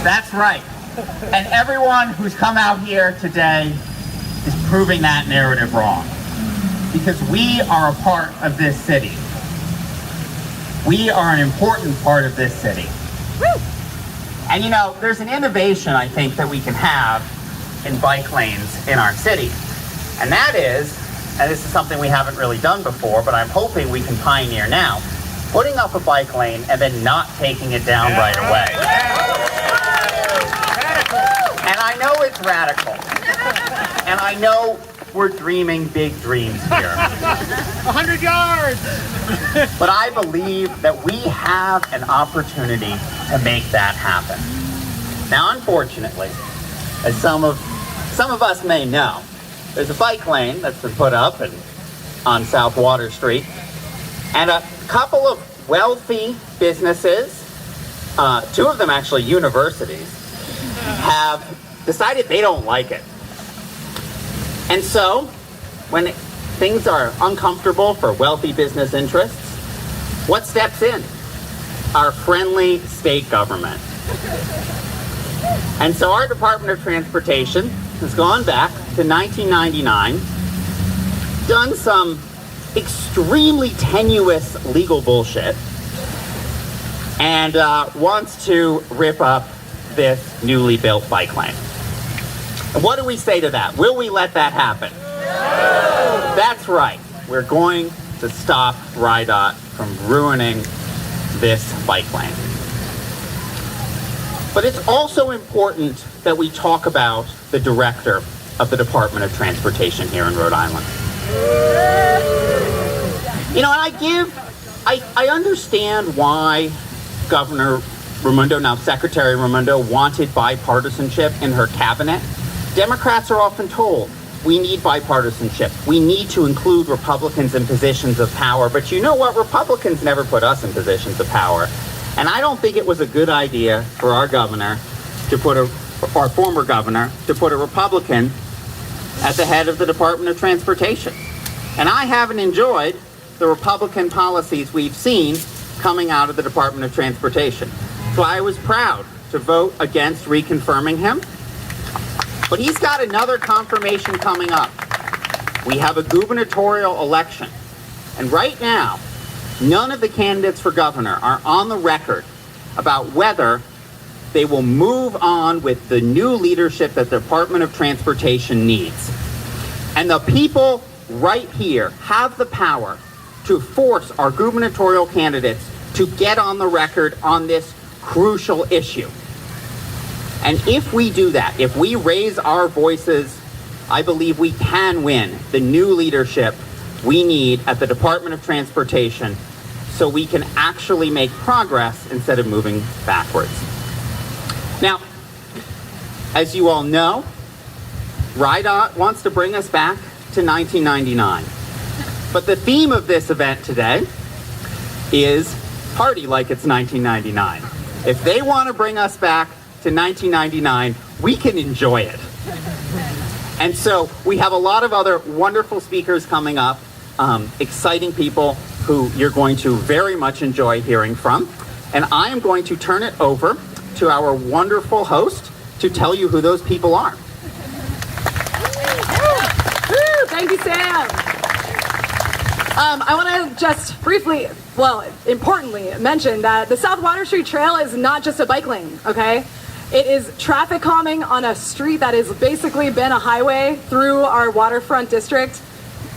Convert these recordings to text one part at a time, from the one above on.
That's right. And everyone who's come out here today is proving that narrative wrong. Because we are a part of this city. We are an important part of this city. And you know, there's an innovation I think that we can have in bike lanes in our city. And that is, and this is something we haven't really done before, but I'm hoping we can pioneer now, putting up a bike lane and then not taking it down right away. And I know it's radical. And I know we're dreaming big dreams here. 100 yards! But I believe that we have an opportunity to make that happen. Now, unfortunately, as some of us may know, there's a bike lane that's been put up on South Water Street, and a couple of wealthy businesses, two of them actually universities, have decided they don't like it. And so, when things are uncomfortable for wealthy business interests, what steps in? Our friendly state government. And so our Department of Transportation has gone back to 1999, done some extremely tenuous legal bullshit, and wants to rip up this newly built bike lane. And what do we say to that? Will we let that happen? No! That's right. We're going to stop RIDOT from ruining this bike lane. But it's also important that we talk about the director of the Department of Transportation here in Rhode Island. You know, and I understand why Governor Raimondo, now Secretary Raimondo, wanted bipartisanship in her cabinet. Democrats are often told, we need bipartisanship. We need to include Republicans in positions of power. But you know what? Republicans never put us in positions of power. And I don't think it was a good idea for our governor to put our former governor to put a Republican at the head of the Department of Transportation. And I haven't enjoyed the Republican policies we've seen coming out of the Department of Transportation. So I was proud to vote against reconfirming him. But he's got another confirmation coming up. We have a gubernatorial election. And right now, none of the candidates for governor are on the record about whether they will move on with the new leadership that the Department of Transportation needs. And the people right here have the power to force our gubernatorial candidates to get on the record on this crucial issue. And if we do that, if we raise our voices, I believe we can win the new leadership we need at the Department of Transportation so we can actually make progress instead of moving backwards. Now, as you all know, RIDOT wants to bring us back to 1999. But the theme of this event today is party like it's 1999. If they want to bring us back to 1999, we can enjoy it. And so we have a lot of other wonderful speakers coming up, exciting people who you're going to very much enjoy hearing from. And I am going to turn it over to our wonderful host to tell you who those people are. Thank you, Sam. I want to just briefly, well, importantly, mention that the South Water Street Trail is not just a bike lane, okay? It is traffic calming on a street that has basically been a highway through our waterfront district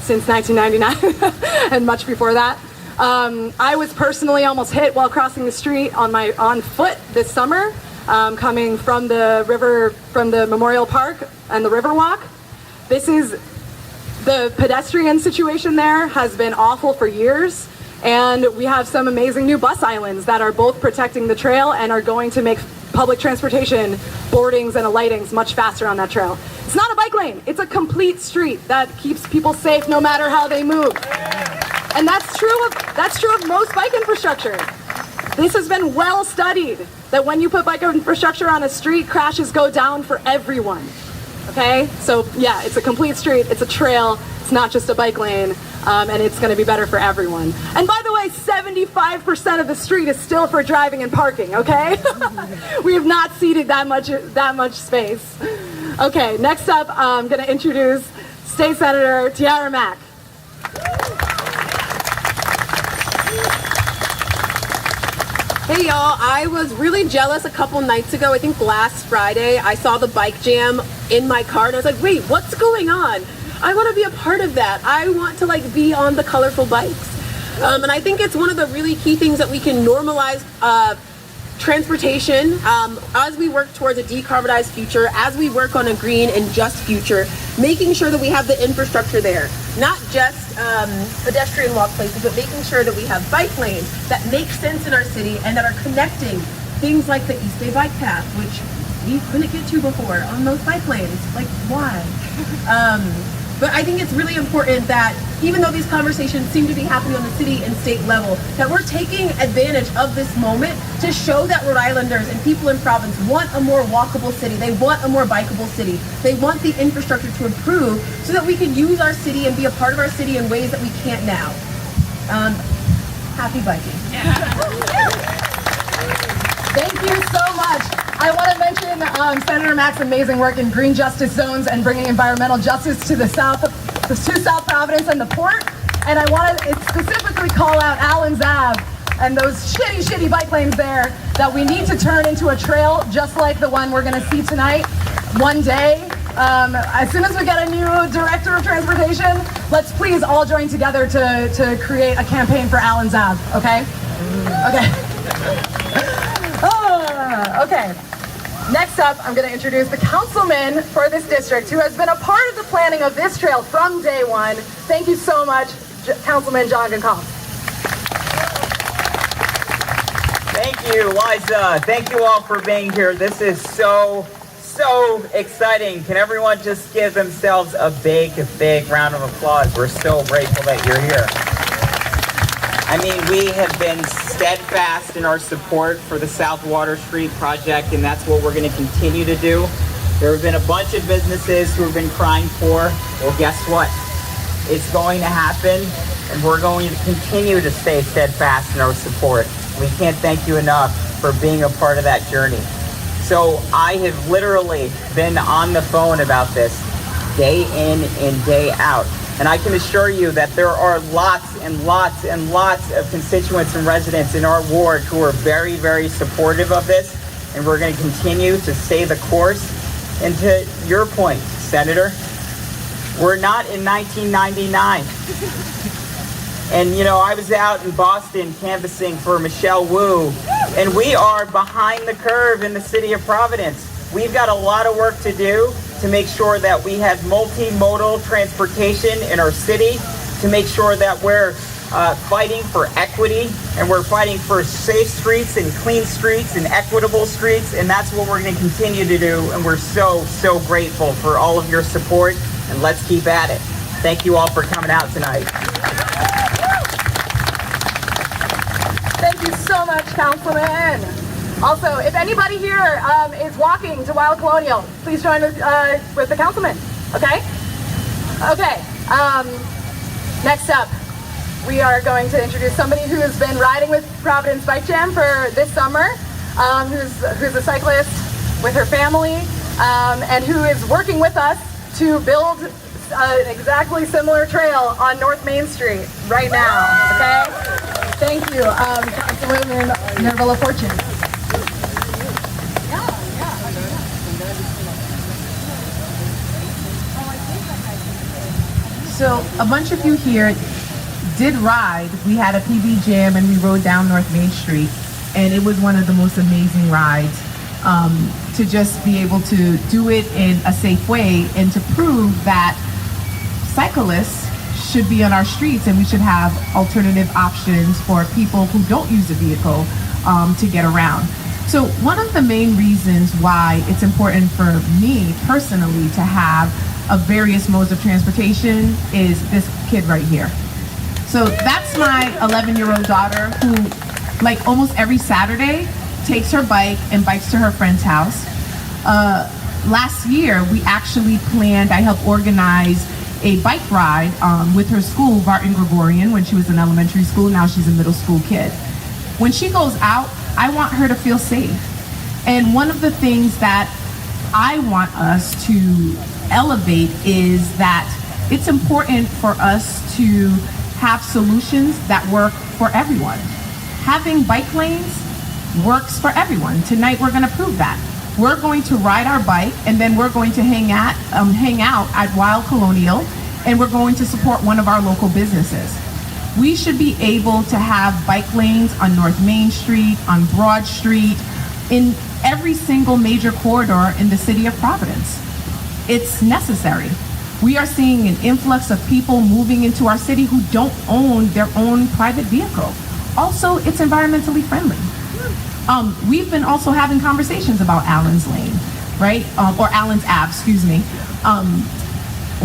since 1999 and much before that. I was personally almost hit while crossing the street on foot this summer, coming from the river, from the Memorial Park and the Riverwalk. The pedestrian situation there has been awful for years, and we have some amazing new bus islands that are both protecting the trail and are going to make public transportation boardings and alightings much faster on that trail. It's not a bike lane, it's a complete street that keeps people safe no matter how they move. And that's true of most bike infrastructure. This has been well studied, that when you put bike infrastructure on a street, crashes go down for everyone. okay? So yeah, it's a complete street, it's a trail, it's not just a bike lane, and it's gonna be better for everyone. And by the way, 75% of the street is still for driving and parking, okay? We have not ceded that much space. Okay, next up, I'm gonna introduce State Senator Tiara Mack. Hey y'all, I was really jealous a couple nights ago. I think last Friday, I saw the bike jam in my car and I was like, wait, what's going on? I want to be a part of that. I want to be on the colorful bikes. And I think it's one of the really key things that we can normalize transportation as we work towards a decarbonized future, as we work on a green and just future, making sure that we have the infrastructure there, not just pedestrian walk places, but making sure that we have bike lanes that make sense in our city and that are connecting things like the East Bay Bike Path, which we couldn't get to before on those bike lanes. Like, why? But I think it's really important that even though these conversations seem to be happening on the city and state level, that we're taking advantage of this moment to show that Rhode Islanders and people in Providence want a more walkable city. They want a more bikeable city. They want the infrastructure to improve so that we can use our city and be a part of our city in ways that we can't now. Happy biking. Thank you so much. I want to mention Senator Mack's amazing work in green justice zones and bringing environmental justice to the South Providence and the port. And I want to specifically call out Allen's Ave and those shitty bike lanes there that we need to turn into a trail just like the one we're going to see tonight one day. As soon as we get a new director of transportation, let's please all join together to create a campaign for Allen's Ave, okay? Okay. Okay. Next up, I'm going to introduce the councilman for this district who has been a part of the planning of this trail from day one. Thank you so much, Councilman John Goncalves. Thank you, Liza. Thank you all for being here. This is so exciting. Can everyone just give themselves a big round of applause? We're so grateful that you're here. I mean, we have been steadfast in our support for the South Water Street project, and that's what we're going to continue to do. There have been a bunch of businesses who have been crying for. Well, guess what? It's going to happen, and we're going to continue to stay steadfast in our support. We can't thank you enough for being a part of that journey. So I have literally been on the phone about this day in and day out. And I can assure you that there are lots and lots of constituents and residents in our ward who are very supportive of this. And we're going to continue to stay the course. And to your point, Senator, we're not in 1999. And, you know, I was out in Boston canvassing for Michelle Wu, and we are behind the curve in the city of Providence. We've got a lot of work to do to make sure that we have multimodal transportation in our city, to make sure that we're fighting for equity and we're fighting for safe streets and clean streets and equitable streets, and that's what we're going to continue to do, and we're so grateful for all of your support, and let's keep at it. Thank you all for coming out tonight. Thank you so much, Councilman. Also, if anybody here is walking to Wild Colonial, please join with the councilman, okay? Okay, next up, we are going to introduce somebody who has been riding with Providence Bike Jam for this summer, who's a cyclist with her family, and who is working with us to build an exactly similar trail on North Main Street right now, okay? Thank you, Councilwoman Nirva LaFortune. So a bunch of you here did ride. We had a PB jam and we rode down North Main Street, and it was one of the most amazing rides to just be able to do it in a safe way and to prove that cyclists should be on our streets and we should have alternative options for people who don't use a vehicle to get around. So one of the main reasons why it's important for me personally to have of various modes of transportation is this kid right here. So that's my 11-year-old daughter who, like almost every Saturday, takes her bike and bikes to her friend's house. last year, we actually I helped organize a bike ride with her school, Barton Gregorian, when she was in elementary school. Now she's a middle school kid. When she goes out, I want her to feel safe. And one of the things that I want us to elevate is that it's important for us to have solutions that work for everyone. Having bike lanes works for everyone. Tonight we're going to prove that. We're going to ride our bike, and then we're going to hang out at Wild Colonial, and we're going to support one of our local businesses. We should be able to have bike lanes on North Main Street, on Broad Street, in every single major corridor in the city of Providence. It's necessary. We are seeing an influx of people moving into our city who don't own their own private vehicle. Also, it's environmentally friendly. We've been also having conversations about Allen's Lane, right? Or Allen's Ave, excuse me.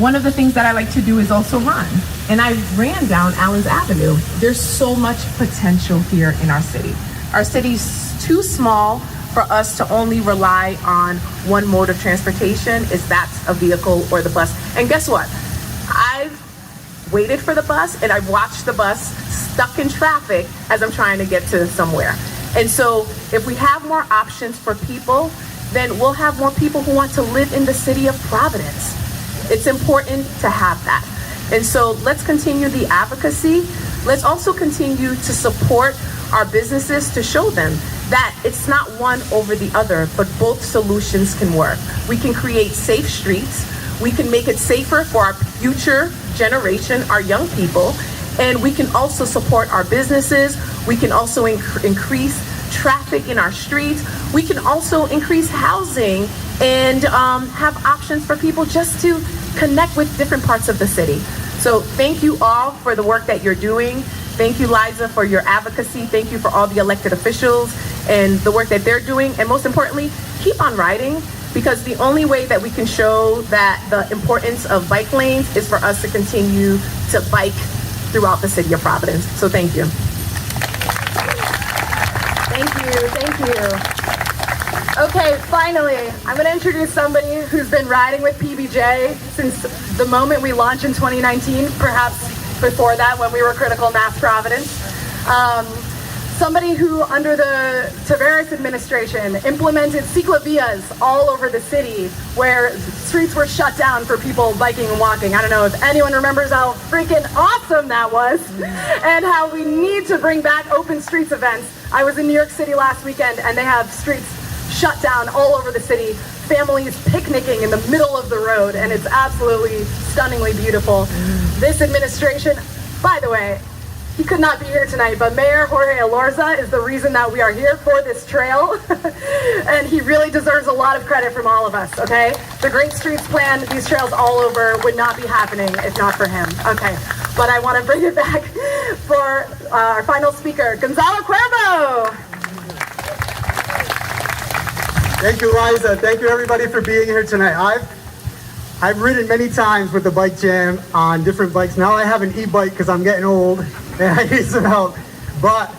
One of the things that I like to do is also run. And I ran down Allen's Avenue. There's so much potential here in our city. Our city's too small for us to only rely on one mode of transportation, is that's a vehicle or the bus. And guess what? I've waited for the bus and I've watched the bus stuck in traffic as I'm trying to get to somewhere. And so if we have more options for people, then we'll have more people who want to live in the city of Providence. It's important to have that. And so let's continue the advocacy. Let's also continue to support our businesses to show them that it's not one over the other, but both solutions can work. We can create safe streets. We can make it safer for our future generation, our young people. And we can also support our businesses. We can also increase traffic in our streets. We can also increase housing and have options for people just to connect with different parts of the city. So thank you all for the work that you're doing. Thank you, Liza, for your advocacy. Thank you for all the elected officials and the work that they're doing. And most importantly, keep on riding, because the only way that we can show that the importance of bike lanes is for us to continue to bike throughout the city of Providence. So thank you. Thank you. Okay, finally, I'm going to introduce somebody who's been riding with PBJ since the moment we launched in 2019, perhaps before that when we were Critical Mass Providence. Somebody who, under the Tavares administration, implemented ciclovías all over the city where streets were shut down for people biking and walking. I don't know if anyone remembers how freaking awesome that was and how we need to bring back open streets events. I was in New York City last weekend and they have streets shut down all over the city, families picnicking in the middle of the road, and it's absolutely stunningly beautiful. This administration, by the way, he could not be here tonight, but Mayor Jorge Elorza is the reason that we are here for this trail. And he really deserves a lot of credit from all of us, okay? The Great Streets Plan, these trails all over would not be happening if not for him. Okay, but I want to bring it back for our final speaker, Gonzalo Cuervo. Thank you, Liza. Thank you, everybody, for being here tonight. I've ridden many times with the Bike Jam on different bikes. Now I have an e-bike because I'm getting old and I need some help. But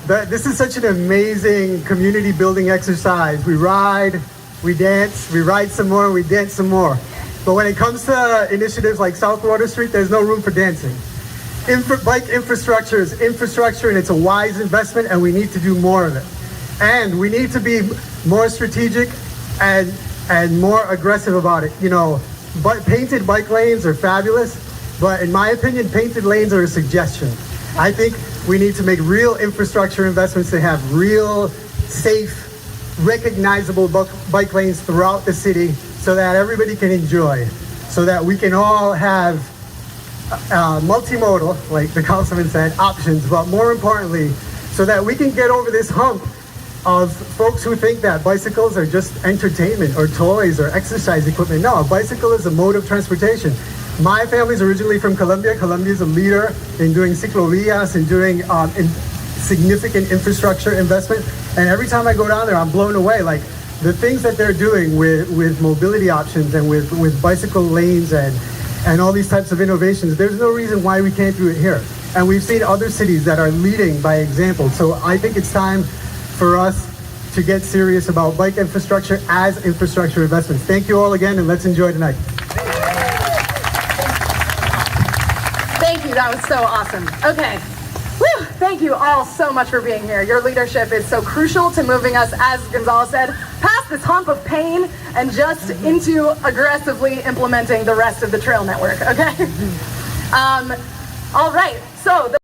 this is such an amazing community building exercise. We ride, we dance, we ride some more, we dance some more. But when it comes to initiatives like South Water Street, there's no room for dancing. Bike infrastructure is infrastructure, and it's a wise investment, and we need to do more of it. And we need to be more strategic and more aggressive about it. You know, painted bike lanes are fabulous, but in my opinion, painted lanes are a suggestion. I think we need to make real infrastructure investments to have real, safe, recognizable bike lanes throughout the city so that everybody can enjoy, so that we can all have multimodal, like the councilman said, options, but more importantly, so that we can get over this hump of folks who think that bicycles are just entertainment or toys or exercise equipment. No, a bicycle is a mode of transportation. My family's originally from Colombia. Colombia is a leader in doing ciclovías and doing significant infrastructure investment. And every time I go down there, I'm blown away. Like the things that they're doing with mobility options and with bicycle lanes and all these types of innovations, there's no reason why we can't do it here. And we've seen other cities that are leading by example. So I think it's time for us to get serious about bike infrastructure as infrastructure investments. Thank you all again, and let's enjoy tonight. Thank you, that was so awesome. Okay. Whew, thank you all so much for being here. Your leadership is so crucial to moving us, as Gonzalo said, past this hump of pain and just into aggressively implementing the rest of the trail network, okay? All right, so